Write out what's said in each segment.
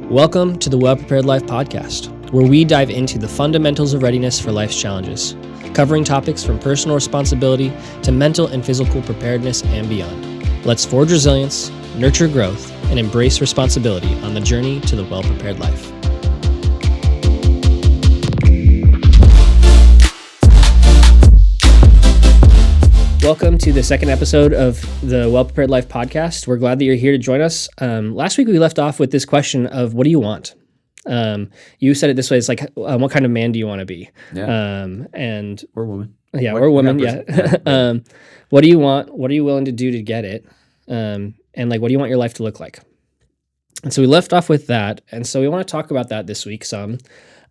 Welcome to the Well Prepared Life podcast, where we dive into the fundamentals of readiness for life's challenges, covering topics from personal responsibility to mental and physical preparedness and beyond. Let's forge resilience, nurture growth, and embrace responsibility on the journey to the well-prepared life. Welcome to the second episode of the Well Prepared Life podcast. We're glad that you're here to join us. Last week we left off with this question of what do you want? You said it this way: it's like, what kind of man do you want to be? Yeah. And or woman. Yeah, or woman. Yeah. What do you want? What are you willing to do to get it? And like, what do you want your life to look like? And so we left off with that, and so we want to talk about that this week some.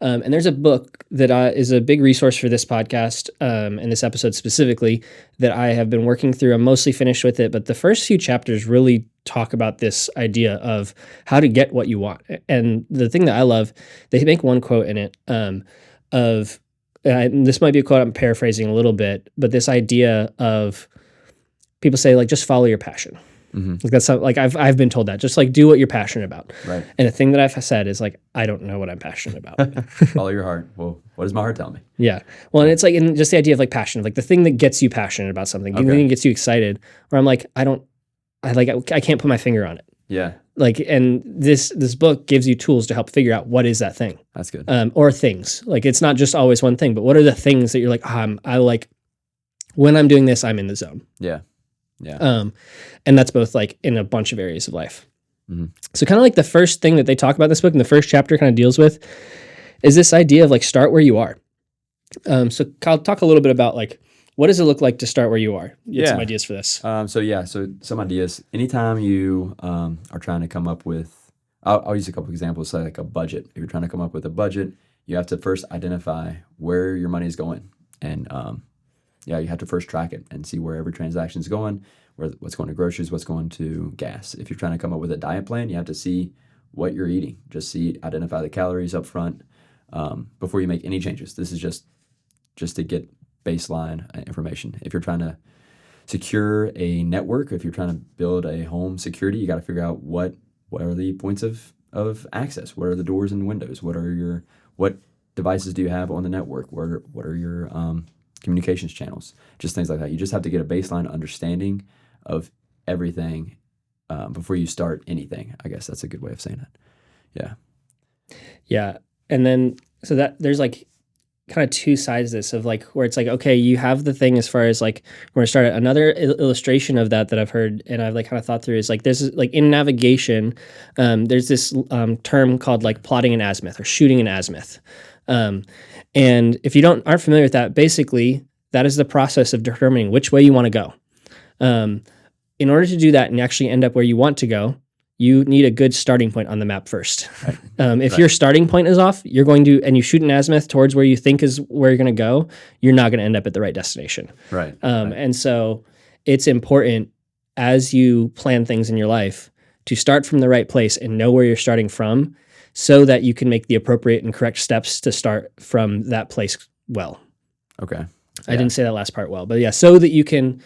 And there's a book that is a big resource for this podcast and this episode specifically that I have been working through. I'm mostly finished with it, but the first few chapters really talk about this idea of how to get what you want. And the thing that I love, they make one quote in it this might be a quote I'm paraphrasing a little bit, but this idea of people say, like, just follow your passion. Mm-hmm. Like that's like I've been told that, just like do what you're passionate about. Right. And the thing that I've said is like, I don't know what I'm passionate about. Follow your heart. Well, what does my heart tell me? Yeah. Well, and it's like, and just the idea of like passion, like the thing that gets you passionate about something, the thing that gets you excited. Where I'm like, I can't put my finger on it. Yeah. Like, and this book gives you tools to help figure out what is that thing. That's good. Or things. Like it's not just always one thing, but what are the things that you're like, I like when I'm doing this, I'm in the zone. Yeah. Yeah. And that's both like in a bunch of areas of life. Mm-hmm. So kind of like the first thing that they talk about in this book, and the first chapter kind of deals with, is this idea of like start where you are. So Kyle, talk a little bit about like what does it look like to start where you are? You have some ideas for this. So some ideas. Anytime you are trying to come up with, I'll use a couple examples. So like a budget. If you're trying to come up with a budget, you have to first identify where your money is going, and you have to first track it and see where every transaction is going, what's going to groceries, what's going to gas. If you're trying to come up with a diet plan, you have to see what you're eating. Identify the calories up front before you make any changes. This is just to get baseline information. If you're trying to secure a network, if you're trying to build a home security, you got to figure out what are the points of access, what are the doors and windows, what devices do you have on the network, what are your communications channels, just things like that. You just have to get a baseline understanding of everything before you start anything. I guess that's a good way of saying it. Yeah. Yeah. And then, so that there's like kind of two sides of this, of like, where it's like, okay, you have the thing as far as like, we're going to start another illustration of that I've heard and I've like kind of thought through is like, this is like in navigation, there's this term called like plotting an azimuth or shooting an azimuth. And if you aren't familiar with that, basically that is the process of determining which way you want to go. In order to do that and actually end up where you want to go, you need a good starting point on the map first. Right. If your starting point is off, and you shoot an azimuth towards where you think is where you're going to go, you're not going to end up at the right destination. Right. And so it's important as you plan things in your life to start from the right place and know where you're starting from, so that you can make the appropriate and correct steps to start from that place well. Okay. Yeah. I didn't say that last part well, but yeah, so that you can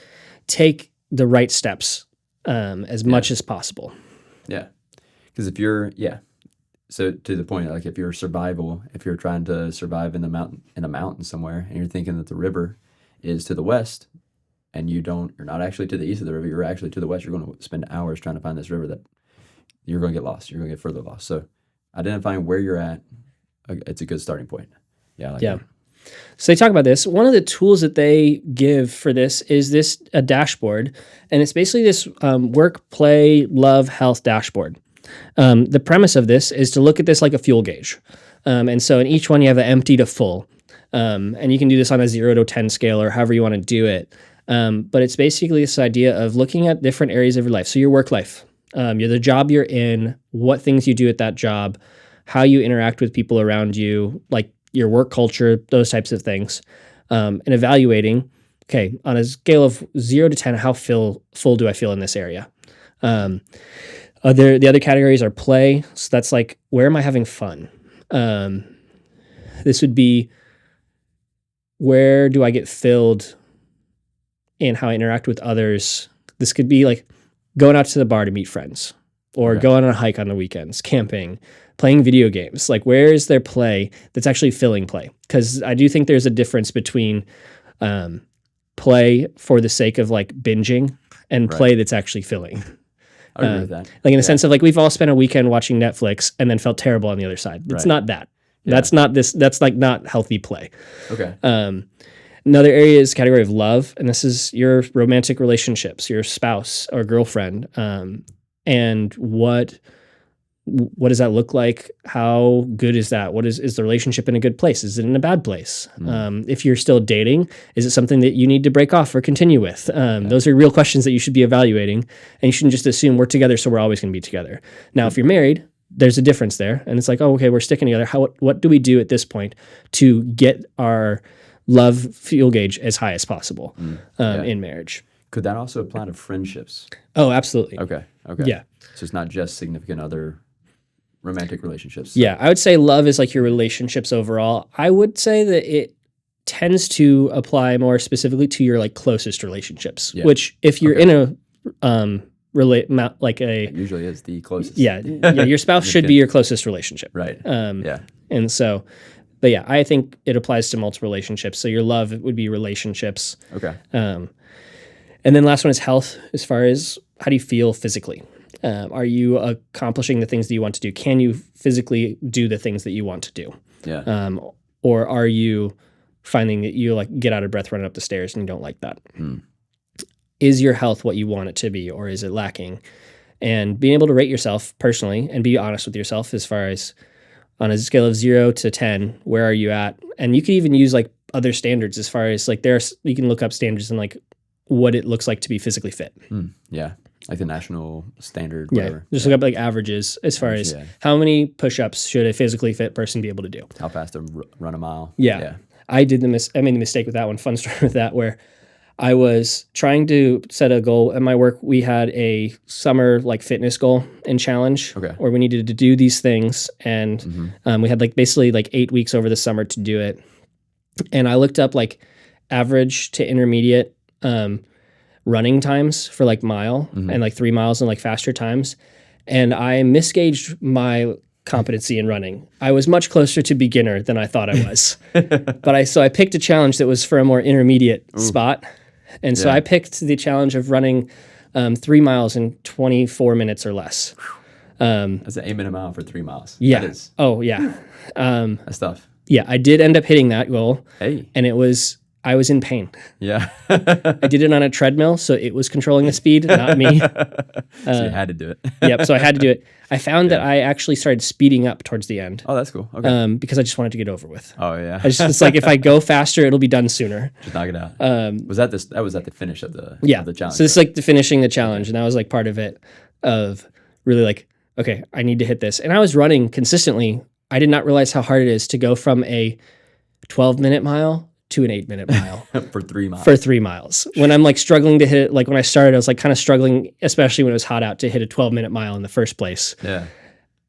take the right steps as much as possible. Yeah. Because so to the point, like if you're trying to survive in a mountain somewhere, and you're thinking that the river is to the west, and you're not actually to the east of the river, you're actually to the west, you're going to spend hours trying to find this river that you're going to get lost. You're going to get further lost. So identifying where you're at, it's a good starting point. Yeah. Yeah. So they talk about this. One of the tools that they give for this is a dashboard, and it's basically this work, play, love, health dashboard. The premise of this is to look at this like a fuel gauge. And so in each one you have an empty to full. And you can do this on a 0 to 10 scale or however you want to do it. But it's basically this idea of looking at different areas of your life. So your work life, the job you're in, what things you do at that job, how you interact with people around you, like your work culture, those types of things, and evaluating, okay, on a scale of 0 to 10, how full do I feel in this area? The other categories are play. So that's like, where am I having fun? This would be, where do I get filled in how I interact with others? This could be like going out to the bar to meet friends. or Okay. go on a hike on the weekends, camping, playing video games. Like, where is their play that's actually filling play? Because I do think there's a difference between play for the sake of like binging and Right. play that's actually filling. I agree with that. Like in a sense of like we've all spent a weekend watching Netflix and then felt terrible on the other side. It's Right. not that. Yeah. That's not this. That's like not healthy play. Okay. Another area is category of love, and this is your romantic relationships, your spouse or girlfriend, and what does that look like? How good is that? What is the relationship in a good place? Is it in a bad place? If you're still dating, is it something that you need to break off or continue with? Those are real questions that you should be evaluating, and you shouldn't just assume we're together, so we're always going to be together. Now, if you're married, there's a difference there, and it's like, oh, okay, we're sticking together. What do we do at this point to get our love fuel gauge as high as possible in marriage? Could that also apply to friendships? Oh, absolutely. Okay. Okay. Yeah. So it's not just significant other romantic relationships. Yeah, I would say love is like your relationships overall. I would say that it tends to apply more specifically to your like closest relationships, Yeah. which if you're in a like a It usually is the closest. yeah, your spouse should be your closest relationship. Right. Yeah. And so, but yeah, I think it applies to multiple relationships. So your love would be relationships. Okay. And then last one is health, as far as how do you feel physically? Are you accomplishing the things that you want to do? Can you physically do the things that you want to do? Yeah. Or are you finding that you like get out of breath running up the stairs and you don't like that? Is your health what you want it to be, or is it lacking? And being able to rate yourself personally and be honest with yourself as far as on a scale of 0 to 10, where are you at? And you could even use like other standards as far as like you can look up standards and like what it looks like to be physically fit. Yeah. Like the national standard, Yeah, whatever. just look up like averages as far as yeah. how many push-ups should a physically fit person be able to do. How fast to run a mile. Yeah. I made the mistake with that one. Fun story with that, where I was trying to set a goal at my work. We had a summer like fitness goal and challenge where we needed to do these things. And we had like basically like 8 weeks over the summer to do it. And I looked up like average to intermediate running times for like mile and like 3 miles and like faster times. And I misgauged my competency in running. I was much closer to beginner than I thought I was. But I picked a challenge that was for a more intermediate spot. And so I picked the challenge of running 3 miles in 24 minutes or less. That's an 8-minute mile for 3 miles. Yeah. That is, Oh, yeah. that's tough. Yeah, I did end up hitting that goal. Hey. And I was in pain. Yeah. I did it on a treadmill, so it was controlling the speed, not me. So you had to do it. Yep, so I had to do it. I found that I actually started speeding up towards the end Oh, that's cool. Okay. because I just wanted to get over with. Oh, yeah. It's like if I go faster, it'll be done sooner. Just knock it out. Was that this? That was at the finish of the Yeah. of the challenge. So this is like the finishing the challenge, and that was like part of it of really like, okay, I need to hit this. And I was running consistently. I did not realize how hard it is to go from a 12-minute mile to an 8-minute mile for 3 miles. for 3 miles. When I'm like struggling to hit, like when I started, I was like kind of struggling, especially when it was hot out, to hit a 12-minute mile in the first place, Yeah.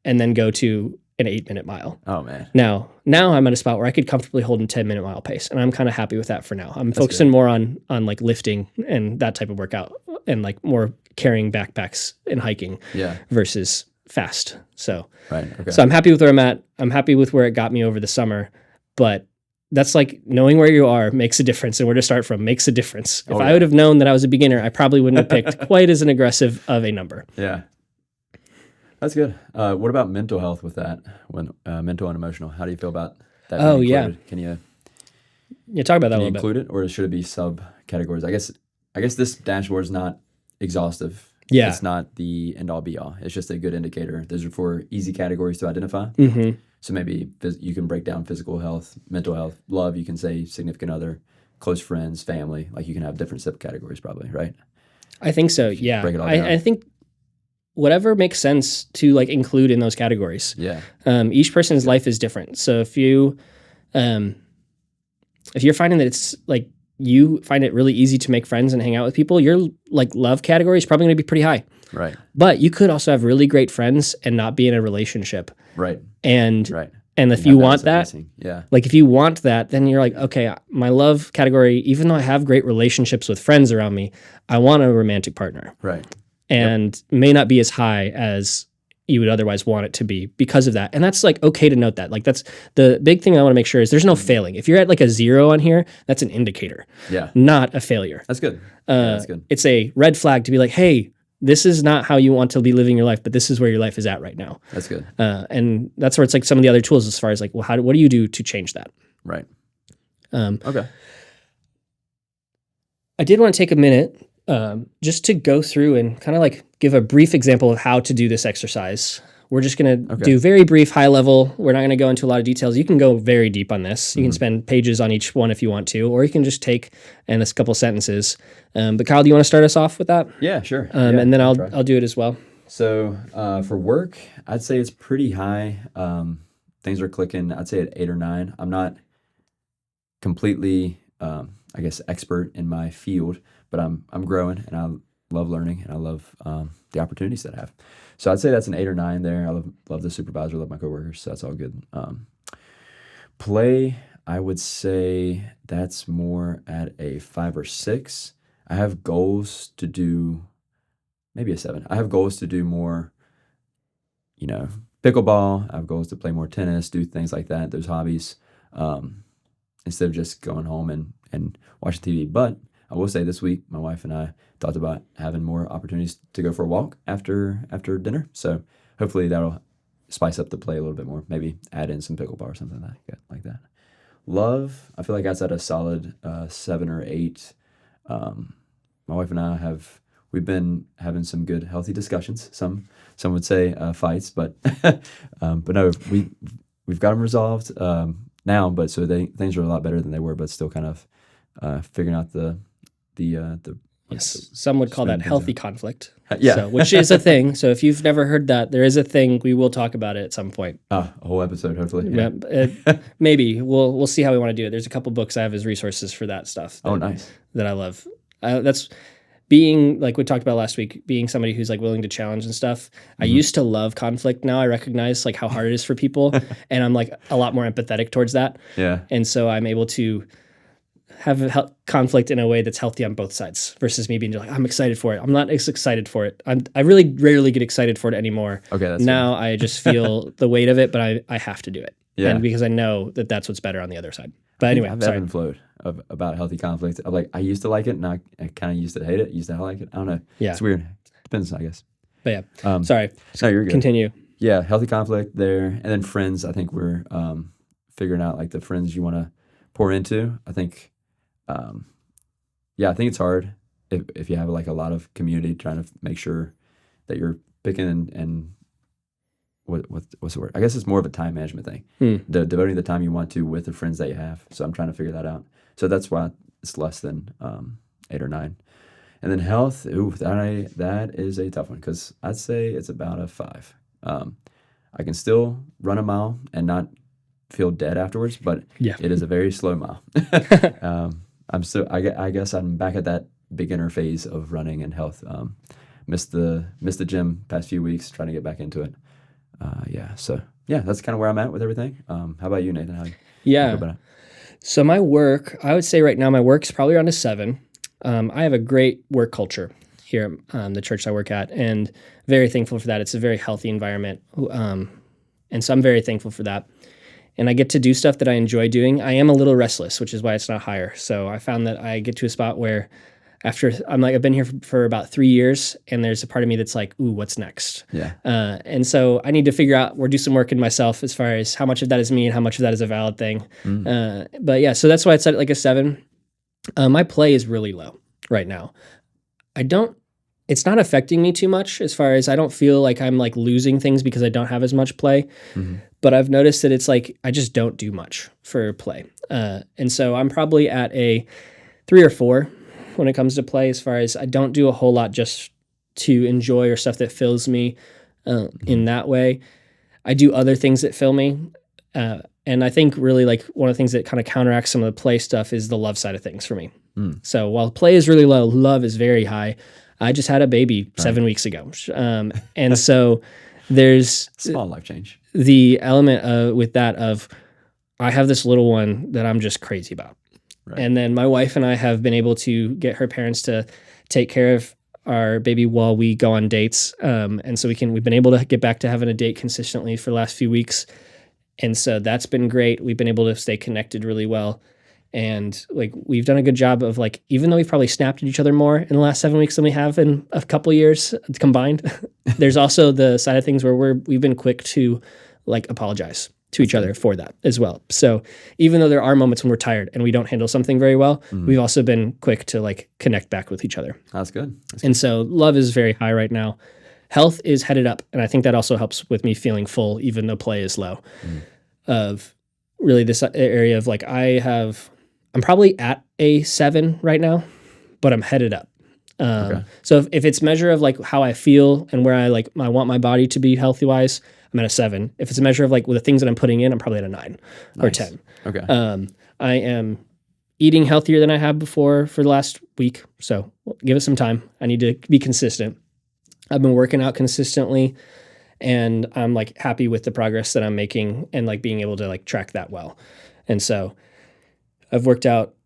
and then go to an 8-minute mile. Oh man. Now I'm at a spot where I could comfortably hold a 10-minute mile pace, and I'm kind of happy with that for now. I'm focusing more on like lifting and that type of workout, and like more carrying backpacks and hiking Yeah. versus fast. So Right. Okay. I'm happy with where I'm at. I'm happy with where it got me over the summer, but that's like knowing where you are makes a difference, and where to start from makes a difference. If I would have known that I was a beginner, I probably wouldn't have picked quite as an aggressive of a number. Yeah. That's good. What about mental health with that? When mental and emotional, how do you feel about that? Oh, being yeah. included? Can you Yeah, talk about that a Can you little bit. include it, or should it be subcategories? I guess this dashboard is not exhaustive. Yeah. It's not the end all be all. It's just a good indicator. Those are for easy categories to identify. Mm-hmm. So maybe you can break down physical health, mental health, love. You can say significant other, close friends, family. Like you can have different subcategories, probably, right? I think so. Yeah. break it all down. I think whatever makes sense to like include in those categories. Yeah. Each person's life is different. So if you're finding that it's like you find it really easy to make friends and hang out with people, your like love category is probably going to be pretty high. Right. But you could also have really great friends and not be in a relationship. Right. And Right. and if have you that want as a that, missing. Yeah. like if you want that, then you're like, okay, my love category, even though I have great relationships with friends around me, I want a romantic partner. Right. and may not be as high as you would otherwise want it to be because of that. And that's like okay to note that. Like that's the big thing I want to make sure is there's no failing. If you're at like a 0 on here, that's an indicator, Yeah. not a failure. That's good. That's good. It's a red flag to be like, hey, this is not how you want to be living your life, but this is where your life is at right now. That's good. And that's where it's like some of the other tools as far as like, well, what do you do to change that? Right. Okay. I did want to take a minute just to go through and kind of like give a brief example of how to do this exercise. We're just going to do very brief, high level. We're not going to go into a lot of details. You can go very deep on this. You can spend pages on each one if you want to, or you can just take in a couple sentences. But Kyle, do you want to start us off with that? Yeah, sure. And then I'll do it as well. So for work, I'd say it's pretty high. Things are clicking. I'd say at 8 or 9. I'm not completely, I guess, expert in my field, but I'm growing, and I love learning, and I love the opportunities that I have. So I'd say that's an 8 or 9 there. I love the supervisor, love my coworkers, so that's all good. Play, I would say that's more at a 5 or 6. I have goals to do maybe a 7. I have goals to do more, pickleball. I have goals to play more tennis, do things like that, those hobbies, instead of just going home and watching TV. But I will say this week, my wife and I talked about having more opportunities to go for a walk after dinner. So hopefully that'll spice up the play a little bit more. Maybe add in some pickleball or something like that. Love, I feel like that's at a solid 7 or 8. My wife and I we've been having some good, healthy discussions. Some would say fights, but no, we've got them resolved now. But so things are a lot better than they were, but still kind of figuring out the yes, some would call that healthy conflict. Yeah, so, which is a thing. So if you've never heard that, there is a thing. We will talk about it at some point. A whole episode, hopefully. Yeah. Maybe we'll see how we want to do it. There's a couple books I have as resources for that stuff. Nice. That I love. That's being like we talked about last week. Being somebody who's like willing to challenge and stuff. I used to love conflict. Now I recognize like how hard it is for people, and I'm like a lot more empathetic towards that. Yeah. And so I'm able to have conflict in a way that's healthy on both sides versus me being like, I'm excited for it. I'm not as excited for it. I really rarely get excited for it anymore. Okay, that's now I just feel the weight of it, but I have to do it. Yeah. And because I know that that's what's better on the other side. But anyway, I've sorry. ebbed and flowed about healthy conflict. I used to like it, and I kind of used to hate it. Used to like it. I don't know. Yeah. It's weird. Depends, I guess. But yeah, sorry. No, you're good. Continue. Yeah, healthy conflict there. And then friends, I think we're figuring out like the friends you want to pour into. I think, I think it's hard if you have like a lot of community trying to make sure that you're picking and what's the word? I guess it's more of a time management thing. Devoting the time you want to with the friends that you have. So I'm trying to figure that out. So that's why it's less than 8 or 9. And then health, that is a tough one because I'd say it's about a 5. I can still run a mile and not feel dead afterwards, but it is a very slow mile. I guess I'm back at that beginner phase of running and health. Missed the gym past few weeks, trying to get back into it. So that's kind of where I'm at with everything. How about you, Nathan? How you feel about it? So my work, I would say right now my work's probably around a 7. I have a great work culture here at the church I work at, and very thankful for that. It's a very healthy environment, and so I'm very thankful for that. And I get to do stuff that I enjoy doing. I am a little restless, which is why it's not higher. So I found that I get to a spot where after I've been here for about 3 years, and there's a part of me that's like, ooh, what's next? Yeah. And so I need to figure out or do some work in myself as far as how much of that is me and how much of that is a valid thing. But yeah, so that's why it's at like a 7. My play is really low right now. It's not affecting me too much as far as I don't feel like I'm like losing things because I don't have as much play. But I've noticed that it's like I just don't do much for play. And so I'm probably at a 3 or 4 when it comes to play, as far as I don't do a whole lot just to enjoy or stuff that fills me in that way. I do other things that fill me. And I think really like one of the things that kind of counteracts some of the play stuff is the love side of things for me. So while play is really low, love is very high. I just had a baby 7 weeks ago. And so there's small life change. The element with that of I have this little one that I'm just crazy about. Right. And then my wife and I have been able to get her parents to take care of our baby while we go on dates. And so we've been able to get back to having a date consistently for the last few weeks. And so that's been great. We've been able to stay connected really well. And like we've done a good job of like, even though we've probably snapped at each other more in the last 7 weeks than we have in a couple years combined, there's also the side of things where we've been quick to like apologize to each other for that as well. So even though there are moments when we're tired and we don't handle something very well, we've also been quick to like connect back with each other. That's good. And so love is very high right now. Health is headed up. And I think that also helps with me feeling full, even though play is low. Of really this area of like, I'm probably at a 7 right now, but I'm headed up. So if it's measure of like how I feel and where I want my body to be healthy wise, I'm at a 7. If it's a measure of like the things that I'm putting in, I'm probably at a 9 or 10. Okay. I am eating healthier than I have before for the last week. So give it some time. I need to be consistent. I've been working out consistently and I'm like happy with the progress that I'm making and like being able to like track that well. And so I've worked out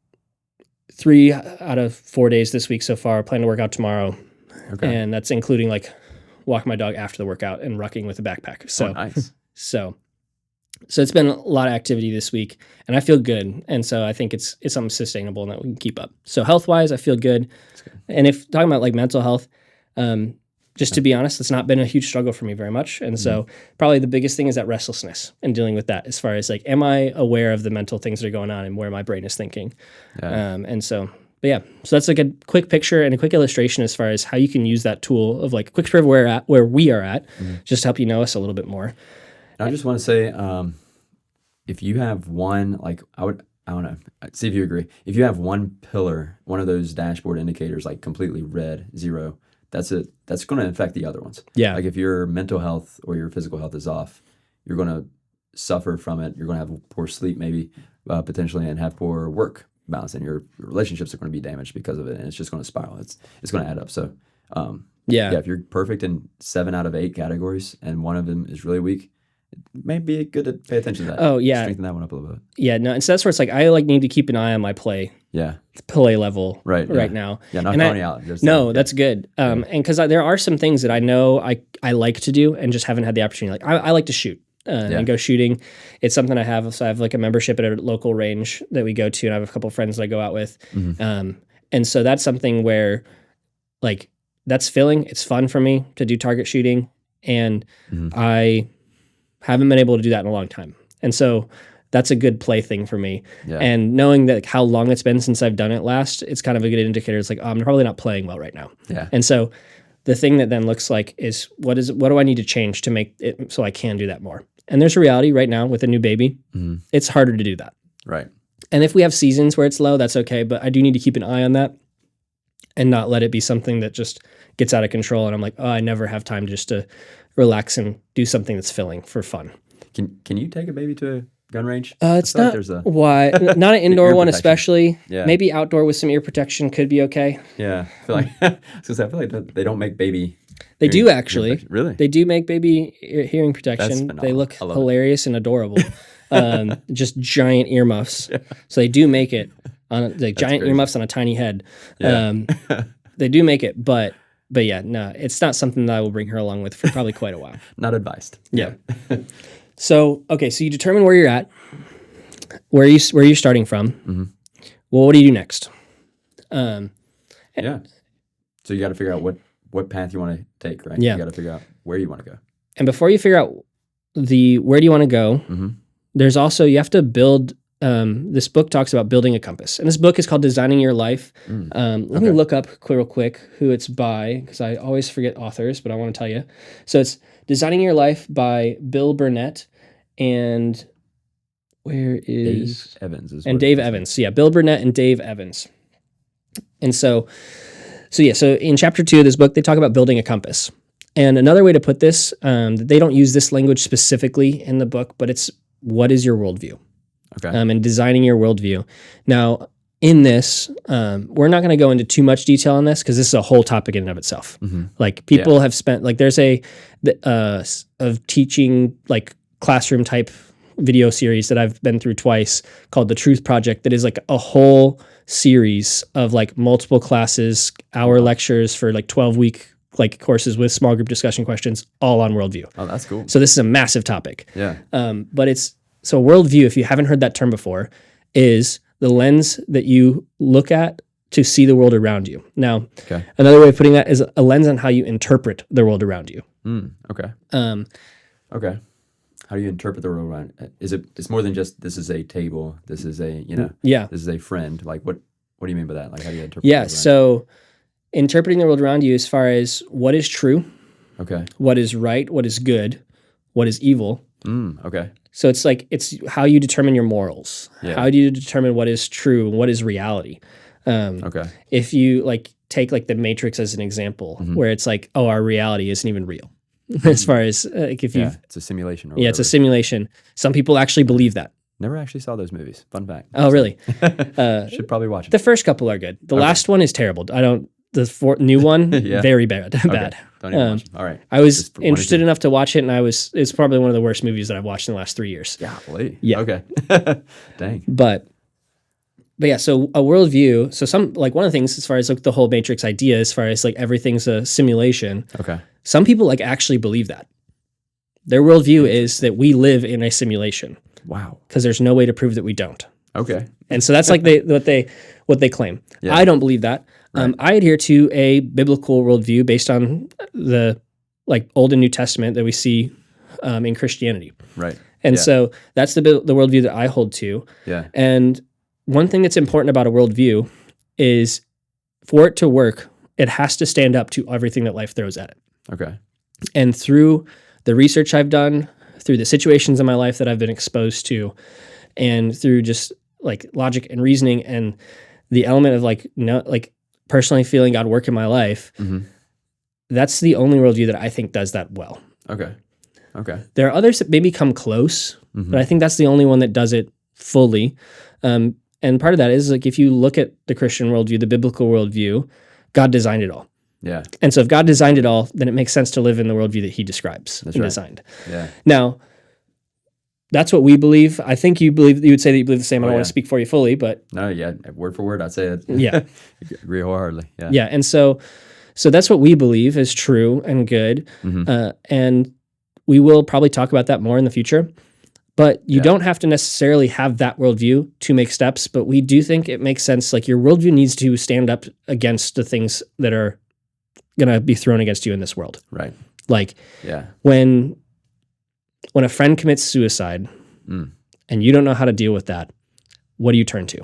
3 out of 4 days this week so far. I plan to work out tomorrow. And that's including like walk my dog after the workout and rucking with a backpack. So nice. So it's been a lot of activity this week and I feel good. And so I think it's something sustainable and that we can keep up. So health wise, I feel good. And if talking about like mental health, just to be honest, it's not been a huge struggle for me very much. And so probably the biggest thing is that restlessness and dealing with that as far as like, am I aware of the mental things that are going on and where my brain is thinking? And so, but yeah, so that's like a quick picture and a quick illustration as far as how you can use that tool of like a quick picture of where we are at, just to help you know us a little bit more. I just want to say, if you have one, like I want to see if you agree. If you have one pillar, one of those dashboard indicators, like completely red, 0, that's it. That's going to affect the other ones. Yeah. Like if your mental health or your physical health is off, you're going to suffer from it. You're going to have poor sleep maybe, potentially, and have poor work balance, and your relationships are going to be damaged because of it, and it's just going to spiral. It's going to add up. So, if you're perfect in 7 out of 8 categories and one of them is really weak, it may be good to pay attention to that. Oh yeah, strengthen that one up a little bit. Yeah, no, and so that's where it's like I like need to keep an eye on my play level right now. Yeah, not calling you out. That's good. And because there are some things that I know I like to do and just haven't had the opportunity. Like I like to shoot and go shooting. It's something I have. So I have like a membership at a local range that we go to, and I have a couple of friends that I go out with. And so that's something where like that's filling. It's fun for me to do target shooting, and I haven't been able to do that in a long time. And so that's a good play thing for me. And knowing that how long it's been since I've done it last, it's kind of a good indicator. It's like, I'm probably not playing well right now. And so the thing that then looks like is what do I need to change to make it so I can do that more? And there's a reality right now with a new baby. It's harder to do that. Right. And if we have seasons where it's low, that's okay. But I do need to keep an eye on that and not let it be something that just gets out of control. And I'm like, I never have time just to relax and do something that's filling for fun. Can you take a baby to a gun range? It's not why not an indoor one especially. Maybe outdoor with some ear protection could be okay. Yeah, I feel like I feel like they don't make baby. They do actually. Really? They do make baby hearing protection. They look hilarious and adorable. Just giant earmuffs. So they do make it on like giant earmuffs on a tiny head. They do make it, but yeah, no, it's not something that I will bring her along with for probably quite a while. Not advised. Yeah. So you determine where you're at, where you're starting from. Well, what do you do next? So you got to figure out what path you want to take, right? Yeah. You got to figure out where you want to go. And before you figure out where do you want to go, there's also, you have to build, this book talks about building a compass. And this book is called Designing Your Life. Let me look up real quick who it's by, because I always forget authors, but I want to tell you. So it's Designing Your Life by Bill Burnett and where is... Dave Evans. Dave Evans. Yeah, Bill Burnett and Dave Evans. And so in chapter 2 of this book, they talk about building a compass. And another way to put this, they don't use this language specifically in the book, but it's what is your worldview? And designing your worldview. Now, in this, we're not going to go into too much detail on this because this is a whole topic in and of itself. Like people have spent, like there's of teaching like classroom type video series that I've been through twice called The Truth Project that is like a whole series of like multiple classes, hour lectures for like 12-week like courses with small group discussion questions all on worldview. Oh, that's cool. So this is a massive topic. Yeah. But it's so worldview, if you haven't heard that term before, is the lens that you look at to see the world around you. Now, Okay. another way of putting that is a lens on how you interpret the world around you. Okay. Um, Okay. How do you interpret the world around? It's more than just this is a table, this is a, yeah. this is a friend. Like what do you mean by that? Like how do you interpret Yeah. the world around So interpreting the world around you as far as what is true, you? Okay. what is right, what is good, what is evil. Okay. So it's like, it's how you determine your morals. Yeah. How do you determine what is true and what is reality? Okay. If you like take like the Matrix as an example, where it's like, oh, our reality isn't even real. As far as like if Yeah. you've, It's a simulation or yeah, it's a whatever. simulation. Some people actually believe that. Never actually saw those movies. Fun fact. Oh, really? Should probably watch it. The first couple are good. The last one is terrible. The new one, Yeah. very bad. Okay. Bad. Don't even watch them. All right. I was Just one or interested two. enough to watch it, and it's probably one of the worst movies that I've watched in the last 3 years. Golly. Yeah. Okay. Dang. But yeah, so a worldview. So some like one of the things as far as like the whole Matrix idea, as far as like everything's a simulation. Okay. Some people like actually believe that. Their worldview is that we live in a simulation Wow. because there's no way to prove that we don't. Okay. And so that's like what they claim. Yeah. I don't believe that. I adhere to a biblical worldview based on the like Old and New Testament that we see in Christianity. Right. And Yeah. so that's the worldview that I hold to. Yeah. And one thing that's important about a worldview is for it to work, it has to stand up to everything that life throws at it. Okay. And through the research I've done, through the situations in my life that I've been exposed to, and through just like logic and reasoning and the element of like personally feeling God work in my life, that's the only worldview that I think does that well. Okay. Okay. There are others that maybe come close, but I think that's the only one that does it fully. And part of that is like if you look at the Christian worldview, the biblical worldview, God designed it all. Yeah. And so if God designed it all, then it makes sense to live in the worldview that he describes and right. designed. Yeah. Now, that's what we believe. I think you would say that you believe the same. I don't yeah. want to speak for you fully, but No, yeah. Word for word, I'd say it. Yeah. Agree wholeheartedly. Yeah. yeah. And so that's what we believe is true and good. And we will probably talk about that more in the future. But you don't have to necessarily have that worldview to make steps. But we do think it makes sense. Like your worldview needs to stand up against the things that are going to be thrown against you in this world. Right. Like Yeah. when a friend commits suicide and you don't know how to deal with that, what do you turn to?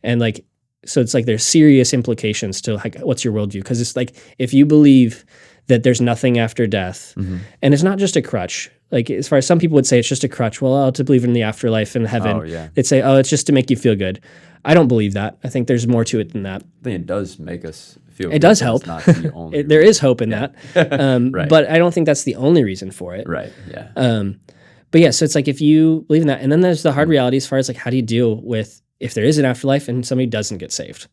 And like, so it's like there's serious implications to like, what's your worldview? Because it's like, if you believe that there's nothing after death, and it's not just a crutch, like as far as some people would say, it's just a crutch. Well, I'll to believe in the afterlife and heaven. Oh, yeah. They'd say, oh, it's just to make you feel good. I don't believe that. I think there's more to it than that. I think it does make us feel It does good, help. but it's not the only There is hope in that. Right. But I don't think that's the only reason for it. Right. Yeah. But yeah, so it's like if you believe in that, and then there's the hard reality as far as like how do you deal with if there is an afterlife and somebody doesn't get saved.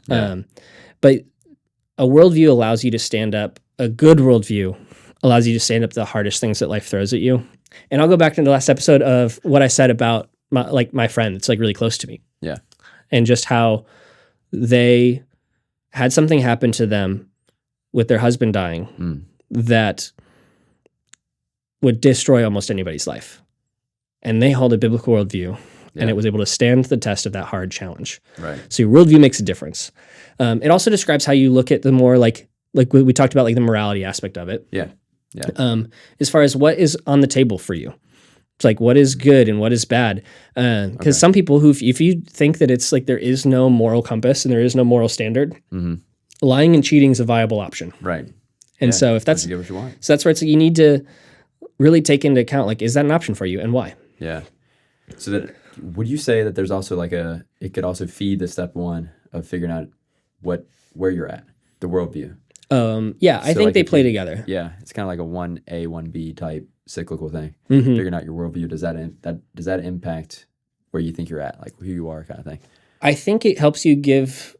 Yeah. But a worldview allows you to stand up. A good worldview allows you to stand up to the hardest things that life throws at you. And I'll go back to the last episode of what I said about my friend. It's like really close to me, Yeah. and just how they had something happen to them with their husband dying that would destroy almost anybody's life. And they held a biblical worldview, and it was able to stand the test of that hard challenge. Right. So your worldview makes a difference. It also describes how you look at the more like we talked about, like the morality aspect of it. Yeah. Yeah. As far as what is on the table for you. It's like what is good and what is bad. Because some people who, if you think that it's like there is no moral compass and there is no moral standard, lying and cheating is a viable option. Right. And Yeah. so if that's You get what you want. so that's where it's like you need to really take into account, like, is that an option for you and why? Yeah. So that would you say that there's also like it could also feed the step one of figuring out where you're at, the worldview. Yeah, I So, think like, they if play you- together. Yeah, it's kind of like a 1A, 1B type cyclical thing. Mm-hmm. Figuring out your worldview, does that impact where you think you're at, like who you are, kind of thing? I think it helps you give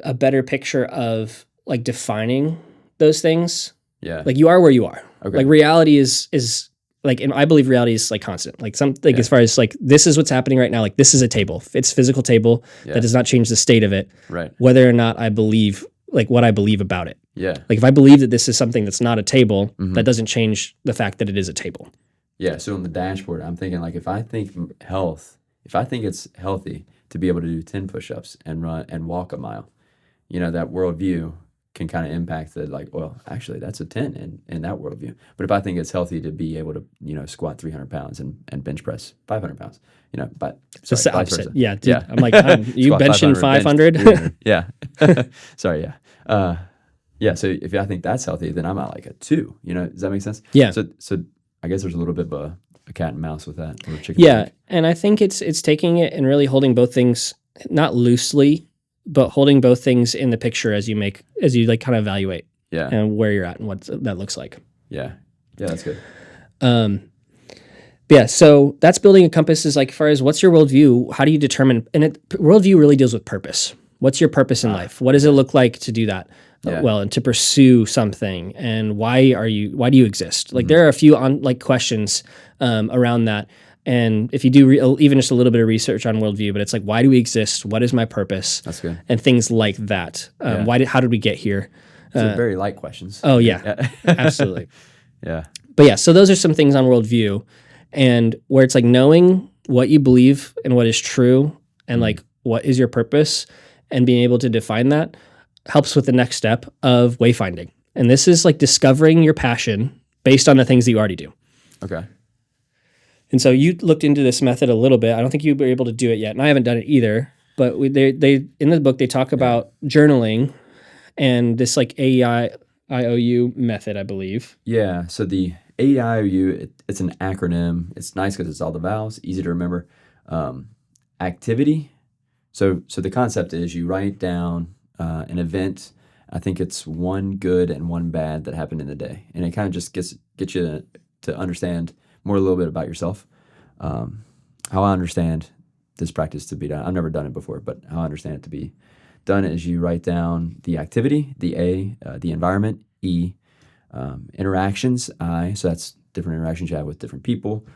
a better picture of like defining those things. Yeah. Like you are where you are. Okay. Like reality is like, and I believe reality is like constant. Like as far as like this is what's happening right now. Like this is a table. It's a physical table that does not change the state of it. Right. Whether or not I believe like what I believe about it. Yeah. Like if I believe that this is something that's not a table, that doesn't change the fact that it is a table. Yeah. So on the dashboard, I'm thinking like if I think it's healthy to be able to do 10 push-ups and run and walk a mile, that worldview can kind of impact the like, well, actually that's a 10 in that worldview. But if I think it's healthy to be able to, squat 300 pounds and bench press 500 pounds, but It's the opposite. versa. Yeah. Dude, I'm like, you Squat benching 500? Yeah. Sorry. Yeah. Yeah. So if I think that's healthy, then I'm at like a 2, does that make sense? Yeah. So I guess there's a little bit of a cat and mouse with that, or chicken. Yeah. Egg. And I think it's taking it and really holding both things, not loosely, but holding both things in the picture as you like kind of evaluate and where you're at and what that looks like. Yeah. Yeah, that's good. Yeah, so that's building a compass is like, as far as what's your worldview, how do you determine, and worldview really deals with purpose. What's your purpose in life? What does it look like to do that? Yeah. Well, and to pursue something, and why do you exist? Like there are a few questions around that. And if you do even just a little bit of research on worldview, but it's like, why do we exist? What is my purpose? That's good. And things like that. How did we get here? So very light questions. Oh yeah, absolutely. Yeah. But yeah, so those are some things on worldview, and where it's like knowing what you believe and what is true, and like what is your purpose, and being able to define that helps with the next step of wayfinding. And this is like discovering your passion based on the things that you already do. Okay. And so you looked into this method a little bit. I don't think you were able to do it yet, and I haven't done it either. But they in the book they talk about journaling and this like AEIOU method, I believe. Yeah. So the AEIOU, it's an acronym. It's nice because it's all the vowels, easy to remember. Activity. So the concept is you write down an event. I think it's one good and one bad that happened in the day, and it kind of just gets you to understand more a little bit about yourself. How I understand this practice to be done. I've never done it before, but how I understand it to be done is you write down the activity, the A, the environment, E, interactions, I. So that's different interactions you have with different people,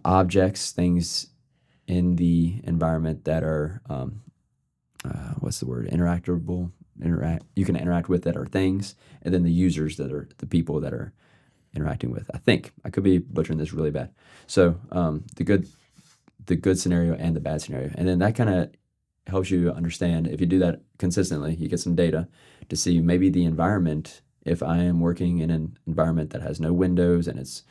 objects, things in the environment that are what's the word? Interactable. You can interact with that are things, and then the users that are the people that are interacting with. I think I could be butchering this really bad. So the good scenario and the bad scenario, and then that kind of helps you understand. If you do that consistently, you get some data to see maybe the environment. If I am working in an environment that has no windows and it's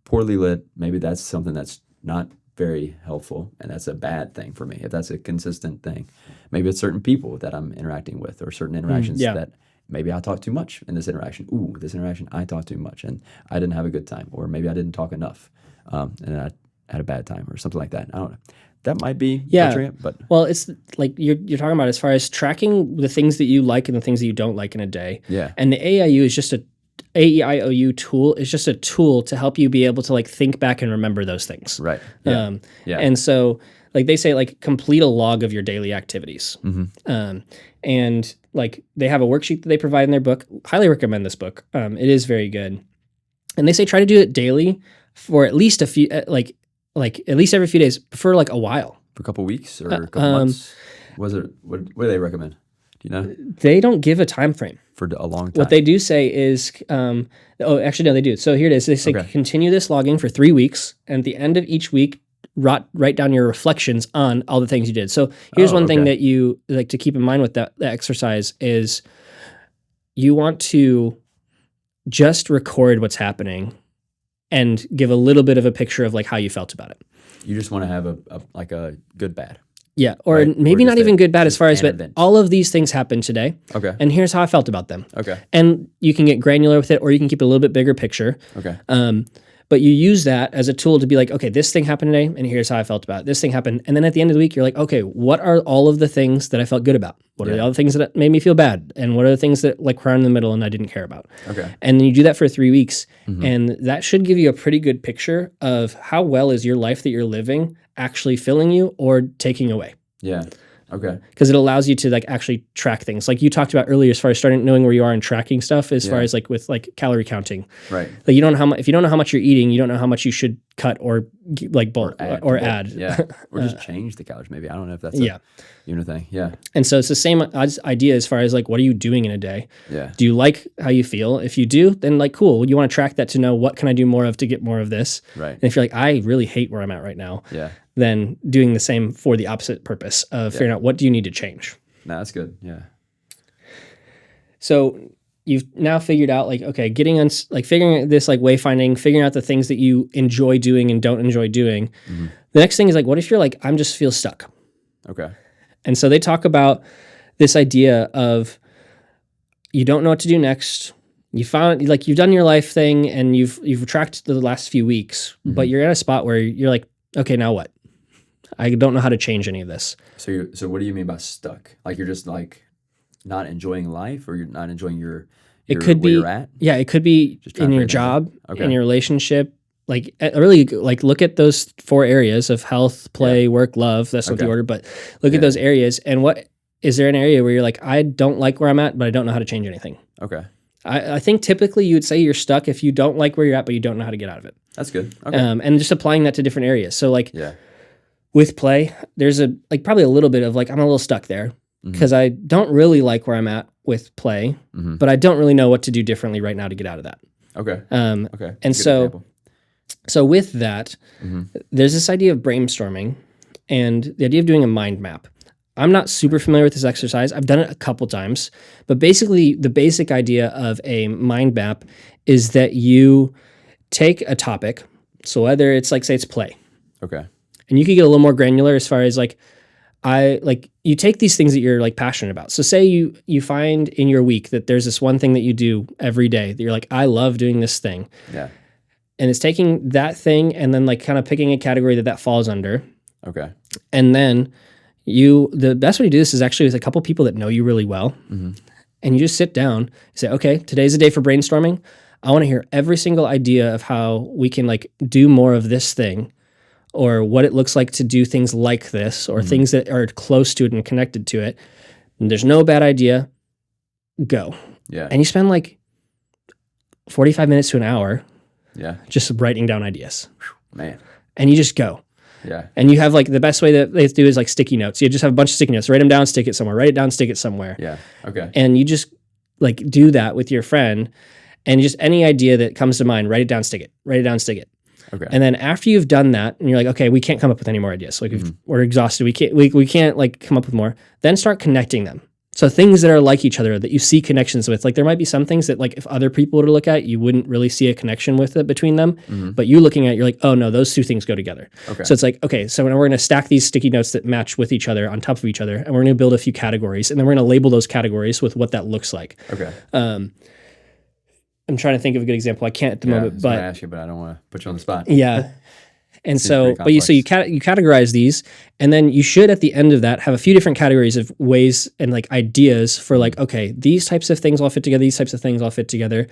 poorly lit, maybe that's something that's not very helpful, and that's a bad thing for me. If that's a consistent thing, maybe it's certain people that I'm interacting with, or certain interactions that maybe I talk too much in this interaction. Ooh, this interaction I talked too much and I didn't have a good time, or maybe I didn't talk enough and I had a bad time, or something like that. I don't know. That might be butchering it, but well, it's like you're talking about as far as tracking the things that you like and the things that you don't like in a day. Yeah. And the AEIOU tool is just a tool to help you be able to like think back and remember those things. Right. Yeah. And so like they say like complete a log of your daily activities. And like they have a worksheet that they provide in their book. Highly recommend this book. It is very good. And they say try to do it daily for at least a few like at least every few days for like a while. For a couple weeks or a couple months. What do they recommend? Do you know? They don't give a time frame. For a long time. What they do say is, actually, no, they do. So here it is. They say continue this logging for 3 weeks, and at the end of each week, write down your reflections on all the things you did. So here's one thing that you like to keep in mind with that exercise is you want to just record what's happening and give a little bit of a picture of like how you felt about it. You just want to have a good bad. Yeah, or maybe not even good bad as far as, but all of these things happened today. Okay. And here's how I felt about them. Okay. And you can get granular with it, or you can keep a little bit bigger picture. Okay. But you use that as a tool to be like, okay, this thing happened today, and here's how I felt about it. This thing happened. And then at the end of the week, you're like, okay, what are all of the things that I felt good about? What are the other things that made me feel bad? And what are the things that like were in the middle and I didn't care about? Okay. And then you do that for 3 weeks. And that should give you a pretty good picture of how well is your life that you're living actually filling you or taking away. Yeah. Okay. because it allows you to like actually track things. Like you talked about earlier, as far as starting knowing where you are and tracking stuff, as far Yeah. as like with like calorie counting. Right. Like you don't know how much, if you don't know how much you're eating, you don't know how much you should cut or like bulk or add. Yeah. Or just change the calories. Maybe. I don't know if that's Yeah. even a thing. Yeah. And so it's the same idea as far as like, what are you doing in a day? Yeah. Do you like how you feel? If you do, then like, cool. You want to track that to know what can I do more of to get more of this. Right. And if you're like, I really hate where I'm at right now, Yeah. then doing the same for the opposite purpose of figuring out what do you need to change. No, that's good. Yeah. So you've now figured out like, okay, getting on like figuring this like wayfinding, figuring out the things that you enjoy doing and don't enjoy doing. Mm-hmm. The next thing is like, what if you're like, I'm just feel stuck? Okay. And so they talk about this idea of you don't know what to do next. You found like you've done your life thing and you've tracked the last few weeks, but you're at a spot where you're like, okay, now what? I don't know how to change any of this. So what do you mean by stuck? Like you're just like not enjoying life, or you're not enjoying your It could where be, you're at? yeah, it could be Just trying in to your figure that out. job, Okay. in your relationship. Like really, like look at those 4 areas of health, play, work, love. That's not the Okay. order, but look Yeah. at those areas. And what is there an area where you're like, I don't like where I'm at, but I don't know how to change anything? Okay. I think typically you would say you're stuck if you don't like where you're at, but you don't know how to get out of it. That's good. Okay. And just applying that to different areas. So like Yeah. with play, there's a like probably a little bit of like I'm a little stuck there because I don't really like where I'm at with play, Mhm. but I don't really know what to do differently right now to get out of that. Okay. Um, Okay. and Good so example. so with that, Mhm. there's this idea of brainstorming and the idea of doing a mind map. I'm not super familiar with this exercise. I've done it a couple times, but basically the basic idea of a mind map is that you take a topic. So whether it's like, say it's play, Okay. and you could get a little more granular as far as like, you take these things that you're like passionate about. So say you find in your week that there's this one thing that you do every day that you're like, I love doing this thing. Yeah. And it's taking that thing and then like kind of picking a category that falls under. Okay. And then the best way to do this is actually with a couple people that know you really well. Mm-hmm. And you just sit down and say, okay, today's a day for brainstorming. I want to hear every single idea of how we can like do more of this thing, or what it looks like to do things like this, or things that are close to it and connected to it. And there's no bad idea. Go. Yeah. And you spend like 45 minutes to an hour Yeah. just writing down ideas. Man. And you just go. Yeah. And you have like the best way that they do is like sticky notes. You just have a bunch of sticky notes, write them down, stick it somewhere, write it down, stick it somewhere. Yeah. Okay. And you just like do that with your friend, and just any idea that comes to mind, write it down, stick it, write it down, stick it. Okay. And then after you've done that and you're like, okay, we can't come up with any more ideas. Like we're exhausted. We can't like come up with more. Then start connecting them. So things that are like each other that you see connections with, like there might be some things that like if other people were to look at, you wouldn't really see a connection with it between them. But you looking at it, you're like, oh no, those two things go together. Okay. So it's like, okay, so now we're going to stack these sticky notes that match with each other on top of each other. And we're going to build a few categories, and then we're going to label those categories with what that looks like. Okay. I'm trying to think of a good example. I can't at the Yeah, I moment, was gonna but ask you, but I don't want to put you on the spot. yeah. And Seems so, pretty but you complex. you categorize these, and then you should at the end of that have a few different categories of ways and like ideas for like, okay, these types of things all fit together, these types of things all fit together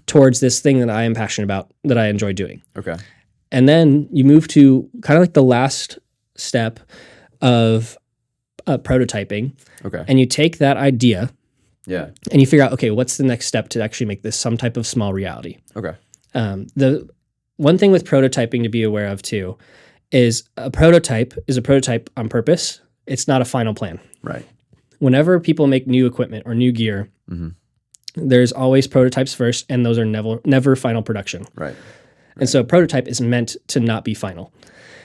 towards this thing that I am passionate about, that I enjoy doing. Okay. And then you move to kind of like the last step of prototyping, Okay. and you take that idea Yeah. and you figure out, okay, what's the next step to actually make this some type of small reality. Okay. The one thing with prototyping to be aware of too is a prototype is a prototype on purpose. It's not a final plan. Right. Whenever people make new equipment or new gear, there's always prototypes first, and those are never final production. Right. And so a prototype is meant to not be final.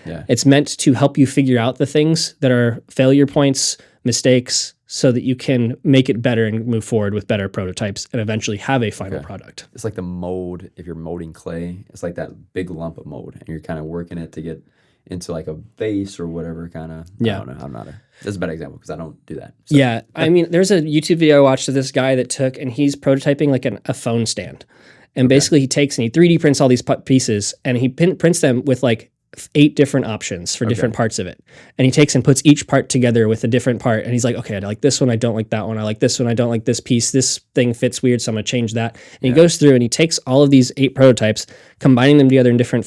Yeah. It's meant to help you figure out the things that are failure points, mistakes, so that you can make it better and move forward with better prototypes and eventually have a final product. It's like the mold. If you're molding clay, it's like that big lump of mold, and you're kind of working it to get into like a vase or whatever kind of. Yeah. I don't know. That's a bad example because I don't do that. So, Yeah. I mean, there's a YouTube video I watched of this guy that took, and he's prototyping like a phone stand. And basically he takes and he 3D prints all these pieces, and he prints them with like 8 different options for different parts of it. And he takes and puts each part together with a different part. And he's like, okay, I like this one. I don't like that one. I like this one. I don't like this piece. This thing fits weird, so I'm going to change that. And he goes through and he takes all of these 8 prototypes, combining them together in different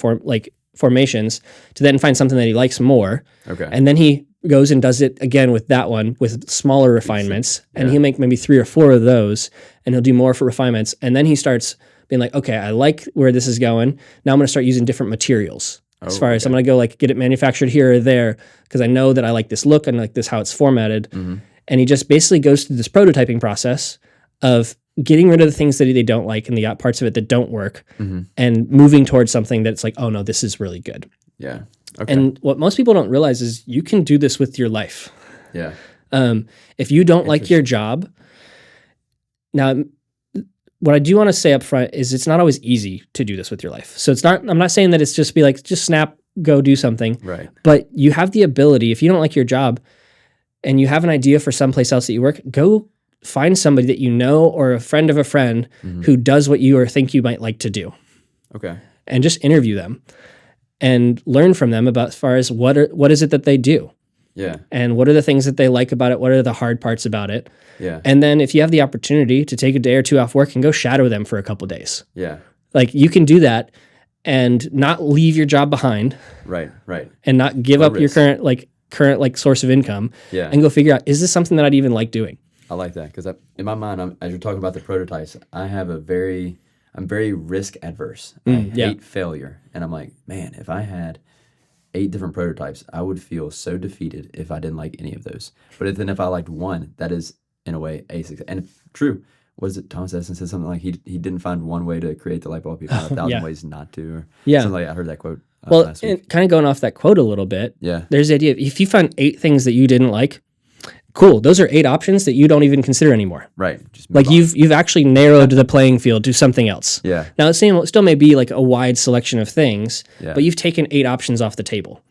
formations to then find something that he likes more. Okay. And then he goes and does it again with that one with smaller refinements, and Yeah. he'll make maybe 3 or 4 of those, and he'll do more for refinements, and then he starts being like, okay, I like where this is going. Now I'm going to start using different materials. As far as I'm going to go like get it manufactured here or there because I know that I like this look and like this how it's formatted. And he just basically goes through this prototyping process of getting rid of the things that they don't like and the parts of it that don't work, and moving towards something that's like, oh no, this is really good. Yeah. Okay. And what most people don't realize is you can do this with your life. Yeah. If you don't like your job, now what I do want to say up front is it's not always easy to do this with your life. So I'm not saying that it's just be like, just snap, go do something. Right. But you have the ability, if you don't like your job and you have an idea for someplace else that you work, go find somebody that you know or a friend of a friend who does what you or think you might like to do. Okay. And just interview them and learn from them about as far as what is it that they do. Yeah. And what are the things that they like about it? What are the hard parts about it? Yeah. And then if you have the opportunity to take a day or 2 off work and go shadow them for a couple days, Yeah. like you can do that and not leave your job behind Right. Right. and not give No up your risk. current source of income, Yeah. and go figure out, is this something that I'd even like doing? I like that because in my mind, as you're talking about the prototypes, I'm very risk adverse. I yeah. hate failure, and I'm like, man, if I had 8 different prototypes, I would feel so defeated if I didn't like any of those. But then if I liked one, that is in a way a success. And true, was it Thomas Edison said something like he didn't find one way to create the light bulb, he found 1,000 yeah. ways not to, or Yeah. something like I heard that quote Well, last week. and kind of going off that quote a little bit, Yeah, there's the idea of if you find 8 things that you didn't like, cool. Those are 8 options that you don't even consider anymore. right. Just move Like on. you've actually narrowed the playing field to something else. Yeah, Now, it still may be like a wide selection of things, Yeah. but you've taken 8 options off the table.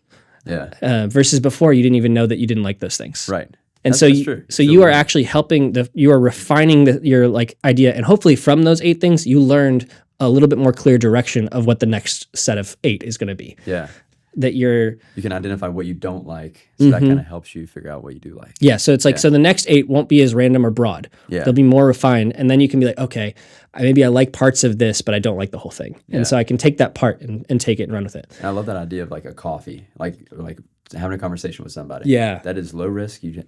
yeah, Versus before, you didn't even know that you didn't like those things. right. And That's- so that's you, true. so you are actually you are refining your like idea, and hopefully from those 8 things, you learned a little bit more clear direction of what the next set of 8 is going to be. Yeah, That you're you can identify what you don't like, so that kind of helps you figure out what you do like. Yeah, so it's like, so the next 8 won't be as random or broad. Yeah. They'll be more refined. And then you can be like, okay, maybe I like parts of this, but I don't like the whole thing. Yeah. And so I can take that part and take it and run with it. And I love that idea of like a coffee, like having a conversation with somebody. Yeah. That is low risk. You just,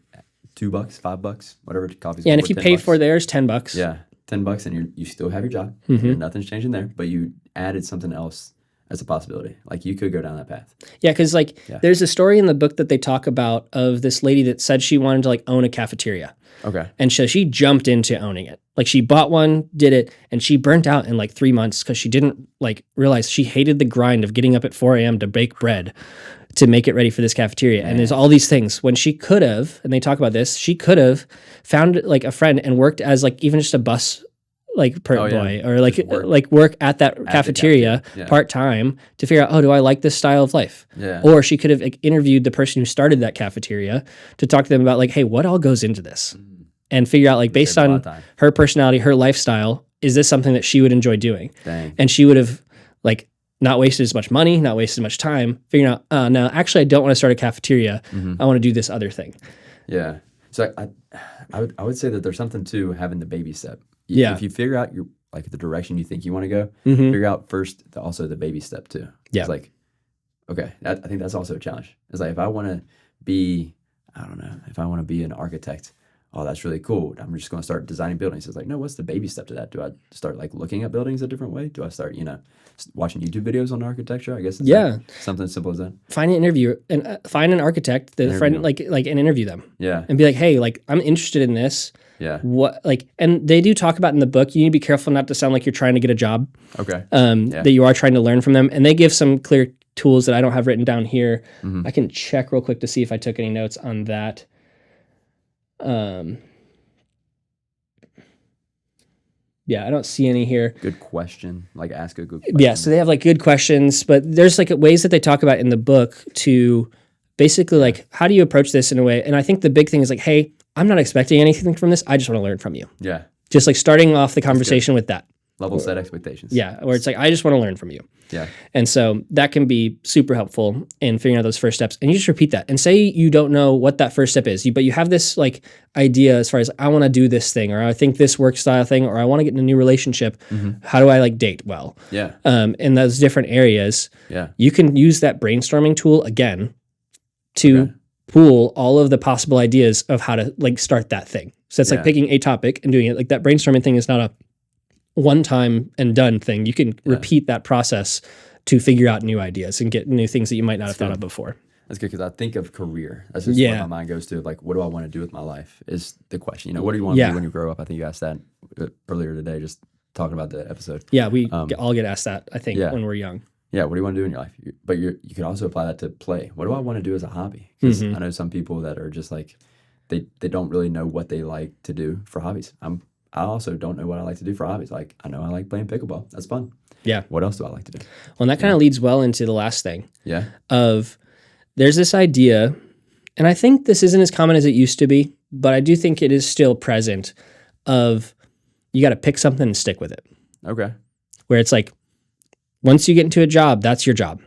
$2, $5, whatever coffee's. Yeah, and worth, if you 10 pay bucks. for theirs, $10. Yeah, $10, and you still have your job. Mm-hmm. Nothing's changing there, but you added something else as a possibility. Like you could go down that path. Yeah, because like there's a story in the book that they talk about of this lady that said she wanted to like own a cafeteria. Okay. And so she jumped into owning it. Like she bought one, did it, and she burnt out in like 3 months because she didn't like realize she hated the grind of getting up at 4 a.m. to bake bread to make it ready for this cafeteria. And there's all these things when she could have, and they talk about this, she could have found like a friend and worked as like even just a bus like boy or like work at that cafeteria Yeah. part-time to figure out, oh, do I like this style of life? Yeah. Or she could have like, interviewed the person who started that cafeteria to talk to them about like, hey, what all goes into this? And figure out like based Save a lot on of time. her personality, her lifestyle, is this something that she would enjoy doing? Dang. And she would have like not wasted as much money, not wasted as much time figuring out, no, actually I don't want to start a cafeteria. I want to do this other thing. Yeah. So I would say that there's something to having the baby step. Yeah. If you figure out your like the direction you think you want to go, Mhm. figure out first also the baby step too. Yeah. It's like, okay, I think that's also a challenge. It's like if I want to be, I don't know, if I want to be an architect, oh, that's really cool. I'm just going to start designing buildings. It's like, no, what's the baby step to that? Do I start like looking at buildings a different way? Do I start, watching YouTube videos on architecture? I guess. Is Yeah. that something as simple as that. Find an interview and find an architect, the friend, Interview like and interview them Yeah. and be like, hey, like I'm interested in this. Yeah. What like, and they do talk about in the book, you need to be careful not to sound like you're trying to get a job, Okay. that you are trying to learn from them. And they give some clear tools that I don't have written down here. Mm-hmm. I can check real quick to see if I took any notes on that. Yeah, I don't see any here. Good question. Like ask a good question. Yeah, so they have like good questions, but there's like ways that they talk about in the book to basically like, how do you approach this in a way? And I think the big thing is like, hey, I'm not expecting anything from this. I just want to learn from you. Yeah. Just like starting off the conversation with that. Level set expectations. Yeah, where it's like, I just want to learn from you. Yeah. And so that can be super helpful in figuring out those first steps. And you just repeat that and say you don't know what that first step is, but you have this like idea as far as I want to do this thing, or I think this work style thing, or I want to get in a new relationship. How do I like date well? Yeah. In those different areas, Yeah. you can use that brainstorming tool again to pool all of the possible ideas of how to like start that thing. So it's like Yeah. picking a topic and doing it. Like that brainstorming thing is not a one time and done thing. You can repeat that process to figure out new ideas and get new things that you might not have thought of before. That's good because I think of career. That's just what my mind goes to. Like, what do I want to do with my life is the question. You know, what do you want to do when you grow up? I think you asked that earlier today, just talking about the episode. Yeah, we all get asked that, I think, when we're young. Yeah, what do you want to do in your life? But you can also apply that to play. What do I want to do as a hobby? Because I know some people that are just like, they don't really know what they like to do for hobbies. I also don't know what I like to do for hobbies. Like, I know I like playing pickleball. That's fun. Yeah. What else do I like to do? Well, and that kind of leads well into the last thing. Yeah. Of there's this idea, and I think this isn't as common as it used to be, but I do think it is still present of you got to pick something and stick with it. Okay. Where it's like, once you get into a job, that's your job.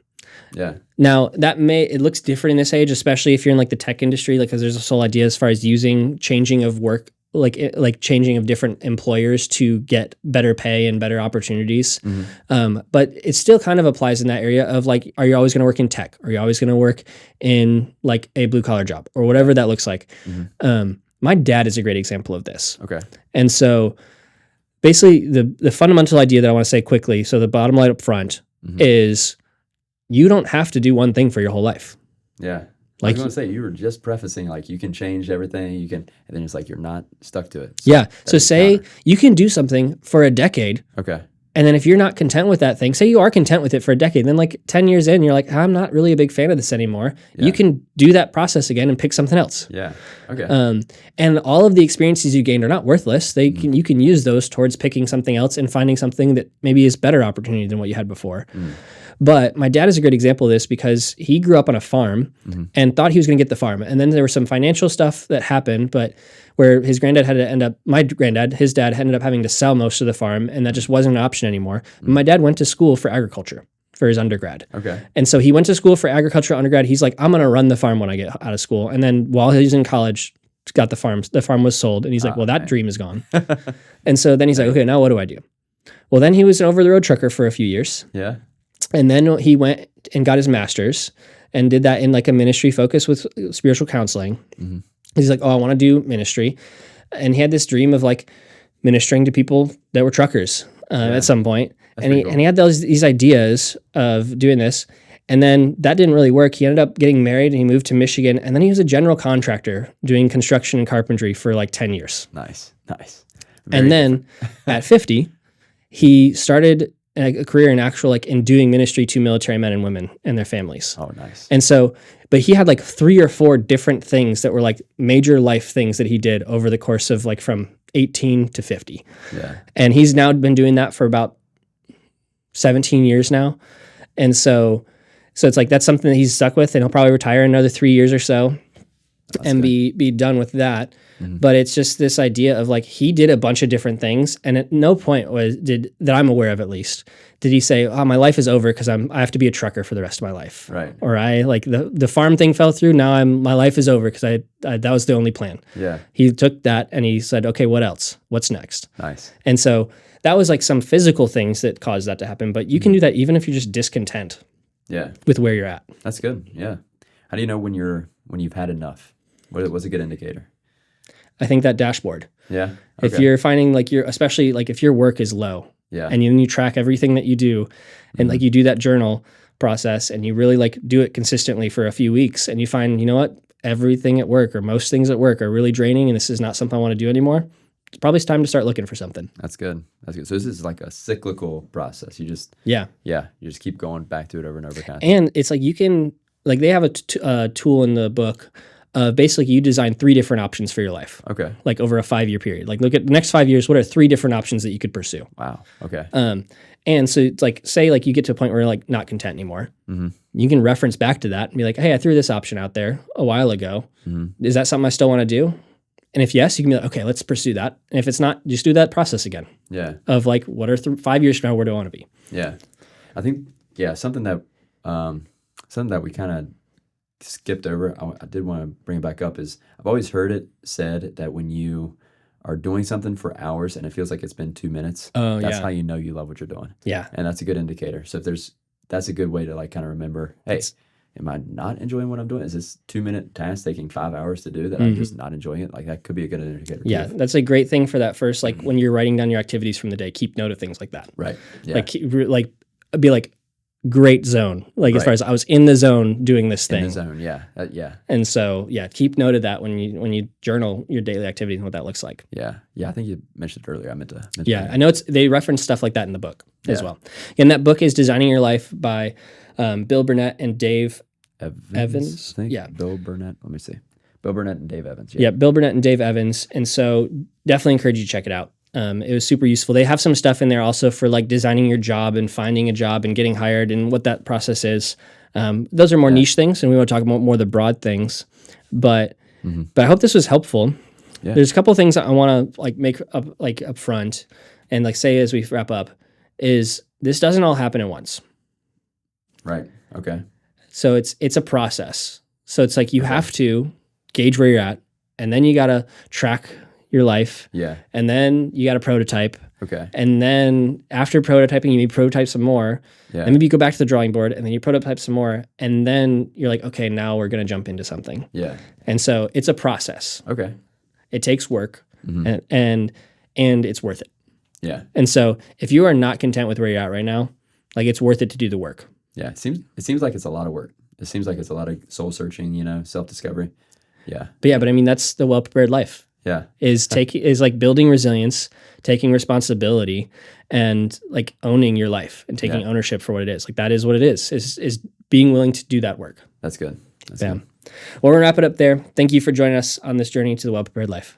Yeah. Now it looks different in this age, especially if you're in like the tech industry, like because there's this whole idea as far as changing of work, like changing of different employers to get better pay and better opportunities. But it still kind of applies in that area of like, are you always going to work in tech? Are you always going to work in like a blue collar job or whatever that looks like? My dad is a great example of this. Okay. And so basically the fundamental idea that I want to say quickly, so the bottom line up front is you don't have to do one thing for your whole life. Yeah. Like, I was going to say, you were just prefacing, like, you can change everything, and then it's like, you're not stuck to it. So So say you can do something for a decade. Okay. And then if you're not content with that thing, say you are content with it for a decade, then like 10 years in, you're like, I'm not really a big fan of this anymore. Yeah. You can do that process again and pick something else. Yeah. Okay. And all of the experiences you gained are not worthless. You can use those towards picking something else and finding something that maybe is better opportunity than what you had before. But my dad is a great example of this because he grew up on a farm and thought he was going to get the farm. And then there was some financial stuff that happened, but where his dad ended up having to sell most of the farm, and that just wasn't an option anymore. My dad went to school for agriculture for his undergrad. Okay. And so he went to school for agriculture undergrad. He's like, I'm going to run the farm when I get out of school. And then while he's in college, got the farm. The farm was sold. And he's like, well, that dream is gone. And so then he's like, okay, now what do I do? Well, then he was an over-the-road trucker for a few years. Yeah. And then he went and got his master's and did that in like a ministry focus with spiritual counseling. He's like, oh, I want to do ministry. And he had this dream of like ministering to people that were truckers at some point. And he had these ideas of doing this. And then that didn't really work. He ended up getting married and he moved to Michigan. And then he was a general contractor doing construction and carpentry for like 10 years. Nice. And then at 50, he started a career in doing ministry to military men and women and their families. Oh, nice. And so, but he had like 3 or 4 different things that were like major life things that he did over the course of like from 18 to 50. Yeah. And he's now been doing that for about 17 years now. And so it's like, that's something that he's stuck with, and he'll probably retire in another 3 years or so and be done with that. But it's just this idea of like, he did a bunch of different things, and at no point that I'm aware of at least, did he say, oh, my life is over because I have to be a trucker for the rest of my life. Right. Or I like the farm thing fell through. Now my life is over because I that was the only plan. Yeah. He took that and he said, okay, what else? What's next? Nice. And so that was like some physical things that caused that to happen. But you can do that even if you're just discontent. Yeah. With where you're at. That's good. Yeah. How do you know when you've had enough? What's a good indicator? I think that dashboard. Yeah. Okay. If you're finding like especially like if your work is low, and you track everything that you do, and like you do that journal process and you really like do it consistently for a few weeks, and you find, you know what, everything at work or most things at work are really draining and this is not something I want to do anymore, it's probably time to start looking for something. That's good. So this is like a cyclical process. You just you just keep going back to it over and over again. And it's like you can like they have a tool in the book. Basically, you design 3 different options for your life. Okay. Like over a 5-year period. Like look at the next 5 years, what are 3 different options that you could pursue? Wow. Okay. And so it's like, say like you get to a point where you're like not content anymore. You can reference back to that and be like, hey, I threw this option out there a while ago. Is that something I still want to do? And if yes, you can be like, okay, let's pursue that. And if it's not, just do that process again. Yeah. Of like, what are 5 years from now, where do I want to be? Yeah. I think, something that we kind of skipped over, I did want to bring it back up, is I've always heard it said that when you are doing something for hours and it feels like it's been 2 minutes, that's how you know you love what you're doing. Yeah. And that's a good indicator. So that's a good way to like kind of remember, hey, am I not enjoying what I'm doing? Is this 2-minute task taking 5 hours to do that I'm just not enjoying it? Like that could be a good indicator. Yeah, too. that's a great thing for that first, like when you're writing down your activities from the day, keep note of things like that. Right. Yeah. Like be like, great zone. Like as Right. far as I was in the zone doing this In thing. the zone. Yeah. Yeah. And so, yeah, keep note of that when you journal your daily activities and what that looks like. Yeah. Yeah. I think you mentioned it earlier. I meant to. Yeah, I know they reference stuff like that in the book as Yeah. well. And that book is Designing Your Life by Bill Burnett and Dave Evans. I think. Yeah. Bill Burnett. Let me see. Bill Burnett and Dave Evans. Yeah, Bill Burnett and Dave Evans. And so definitely encourage you to check it out. It was super useful. They have some stuff in there also for like designing your job and finding a job and getting hired and what that process is. Those are more niche things, and we want to talk about more of the broad things. But I hope this was helpful. Yeah. There's a couple of things that I want to like make up front and like say as we wrap up is this doesn't all happen at once. Right. Okay. So it's a process. So it's like you have to gauge where you're at, and then you got to track your life, Yeah. and then you got to prototype, Okay. and then after prototyping, you maybe prototype some more, Yeah. and maybe you go back to the drawing board, and then you prototype some more, and then you're like, okay, now we're going to jump into something. Yeah. And so it's a process. Okay. It takes work, and it's worth it. Yeah. And so if you are not content with where you're at right now, like it's worth it to do the work. Yeah. It seems like it's a lot of work. It seems like it's a lot of soul searching, self-discovery. Yeah. But I mean, that's the well-prepared life. Yeah. Is like building resilience, taking responsibility, and like owning your life and taking ownership for what it is. Like that is what it is being willing to do that work. That's good. That's Yeah. good. Well, we're gonna wrap it up there. Thank you for joining us on this journey to the well-prepared life.